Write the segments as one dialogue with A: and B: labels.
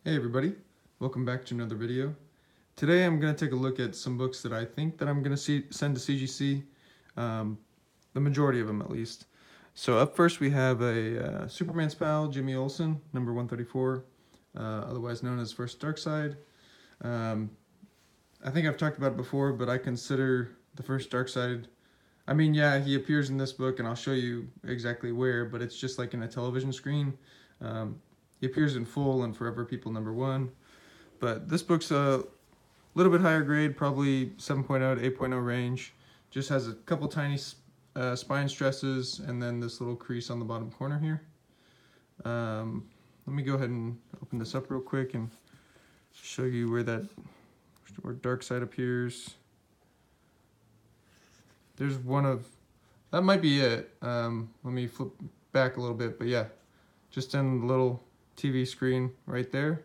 A: Hey everybody, welcome back to another video. Today I'm going to take a look at some books that I think that I'm going to send to CGC, the majority of them at least. So up first we have a Superman's pal, Jimmy Olsen, number 134, otherwise known as First Darkseid. I think I've talked about it before, but I consider the First Darkseid, I mean, yeah, he appears in this book and I'll show you exactly where, but it's just like in a television screen. He appears in full in Forever People number 1, but this book's a little bit higher grade, probably 7.0 to 8.0 range. Just has a couple tiny spine stresses and then this little crease on the bottom corner here. Let me go ahead and open this up real quick and show you where Darkseid appears. There's one of, that might be it. Let me flip back a little bit, but yeah, just in the little TV screen right there.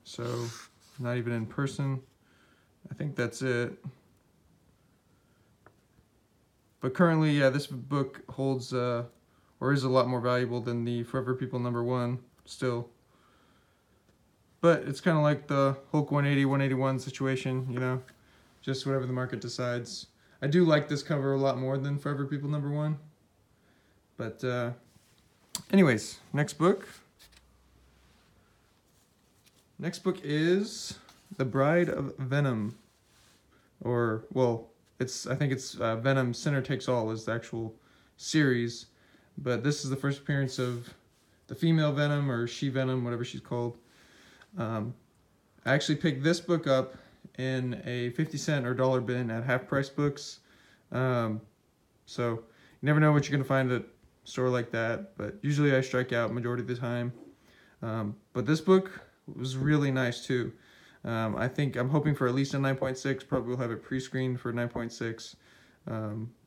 A: So not even in person. I think that's it. But currently, yeah, this book holds or is a lot more valuable than the Forever People number 1 still. But it's kind of like the Hulk 180, 181 situation, you know, just whatever the market decides. I do like this cover a lot more than Forever People number 1. But anyways, next book. Next book is The Bride of Venom. Or, well, I think it's Venom Sinner Takes All is the actual series. But this is the first appearance of the female Venom, or She-Venom, whatever she's called. I actually picked this book up in a 50-cent or dollar bin at Half Price Books. So you never know what you're going to find at a store like that, but usually I strike out majority of the time. But this book was really nice too. I think I'm hoping for at least a 9.6, probably will have it pre-screened for 9.6.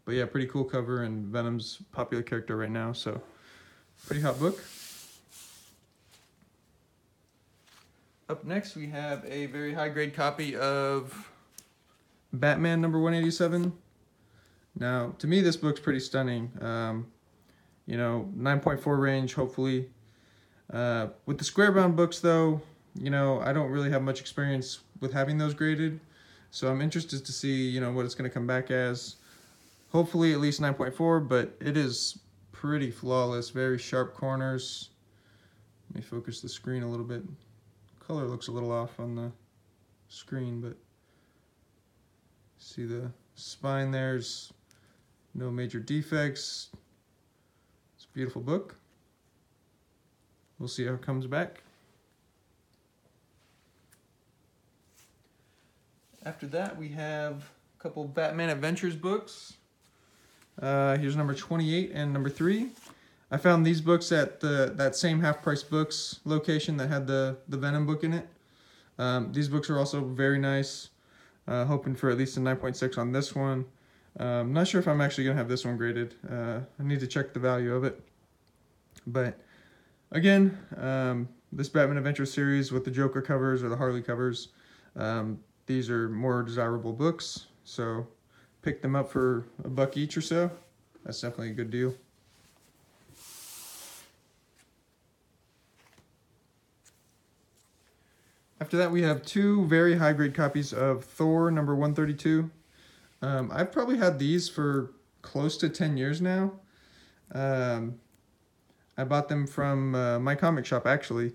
A: But yeah, pretty cool cover, and Venom's a popular character right now, so pretty hot book. Up next we have a very high grade copy of Batman number 187. Now, to me this book's pretty stunning. You know, 9.4 range, hopefully. With the square bound books though, you know, I don't really have much experience with having those graded, so I'm interested to see, you know, what it's going to come back as. Hopefully at least 9.4, but it is pretty flawless, very sharp corners. Let me focus the screen a little bit. Color looks a little off on the screen, but see the spine there's no major defects. It's a beautiful book. We'll see how it comes back. After that we have a couple Batman Adventures books. Here's number 28 and number 3. I found these books at that same Half Price Books location that had the Venom book in it. These books are also very nice. Hoping for at least a 9.6 on this one. I'm not sure if I'm actually going to have this one graded. I need to check the value of it. But again, this Batman Adventure series with the Joker covers or the Harley covers, these are more desirable books. So pick them up for $1 each or so. That's definitely a good deal. After that, we have 2 very high-grade copies of Thor number 132. I've probably had these for close to 10 years now. I bought them from my comic shop, actually,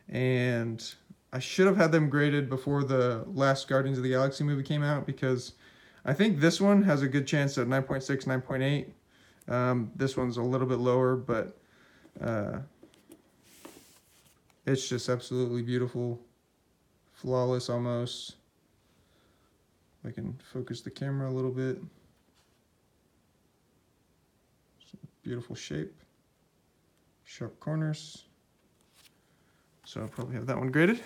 A: and I should have had them graded before the last Guardians of the Galaxy movie came out, because I think this one has a good chance at 9.6, 9.8. This one's a little bit lower, but it's just absolutely beautiful. Flawless almost. I can focus the camera a little bit. Beautiful shape. Sharp corners. So I'll probably have that one graded.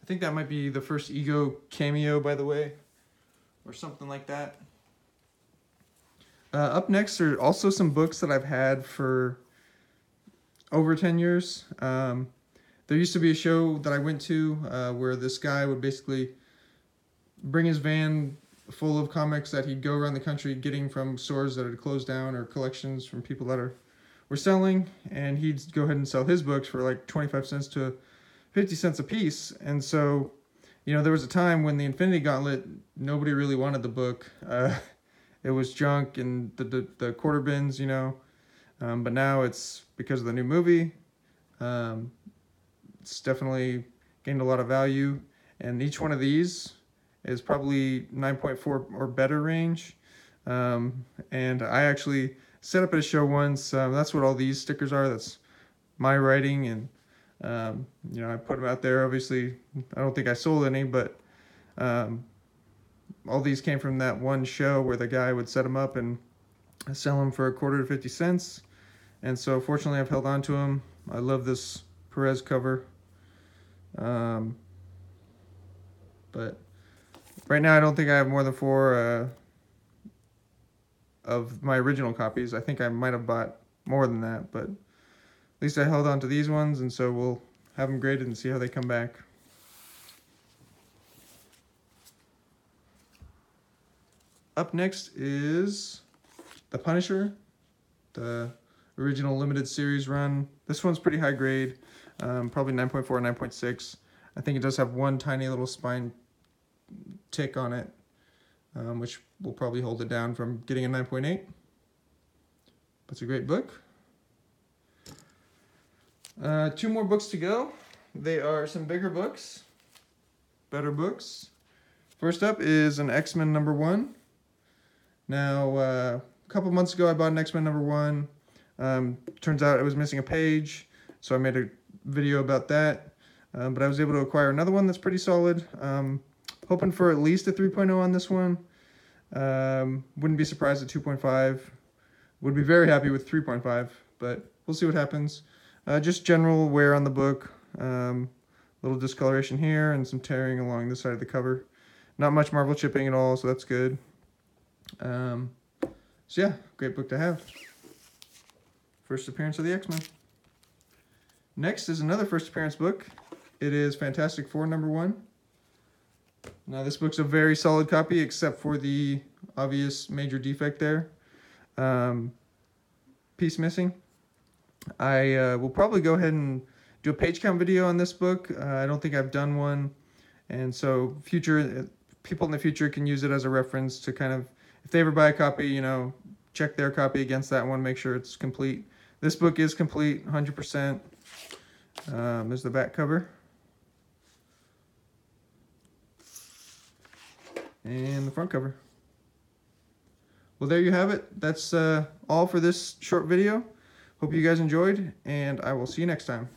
A: I think that might be the first Ego cameo, by the way, or something like that. Up next are also some books that I've had for over 10 years. There used to be a show that I went to where this guy would basically bring his van full of comics that he'd go around the country getting from stores that had closed down or collections from people that are were selling, and he'd go ahead and sell his books for like 25 cents to 50 cents a piece. And so, you know, there was a time when the Infinity Gauntlet, nobody really wanted the book. It was junk in the quarter bins, you know. But now it's, because of the new movie, it's definitely gained a lot of value. And each one of these is probably 9.4 or better range. And I actually set up at a show once. That's what all these stickers are. That's my writing, and you know, I put them out there. Obviously, I don't think I sold any, but all these came from that one show where the guy would set them up and sell them for a quarter to 50 cents. And so fortunately I've held on to them. I love this Perez cover. But right now I don't think I have more than 4 of my original copies. I think I might have bought more than that, but at least I held on to these ones, and so we'll have them graded and see how they come back. Up next is the Punisher, the original limited series run. This one's pretty high grade, probably 9.4 or 9.6. I think it does have one tiny little spine tick on it, which will probably hold it down from getting a 9.8. But it's a great book. 2 more books to go. They are some bigger books, better books. First up is an X-Men #1. Now, a couple months ago I bought an X-Men #1. Turns out it was missing a page, so I made a video about that. But I was able to acquire another one that's pretty solid. Hoping for at least a 3.0 on this one. Wouldn't be surprised at 2.5. Would be very happy with 3.5, but we'll see what happens. Just general wear on the book. Little discoloration here and some tearing along the side of the cover. Not much marble chipping at all, so that's good. So yeah, great book to have. First appearance of the X-Men. Next is another first appearance book. It is Fantastic Four #1. Now this book's a very solid copy, except for the obvious major defect there. Piece missing. I will probably go ahead and do a page count video on this book. I don't think I've done one, and so people in the future can use it as a reference to kind of, if they ever buy a copy, you know, check their copy against that one, make sure it's complete. This book is complete, 100%. There's the back cover. And the front cover. Well, there you have it. That's all for this short video. Hope you guys enjoyed, and I will see you next time.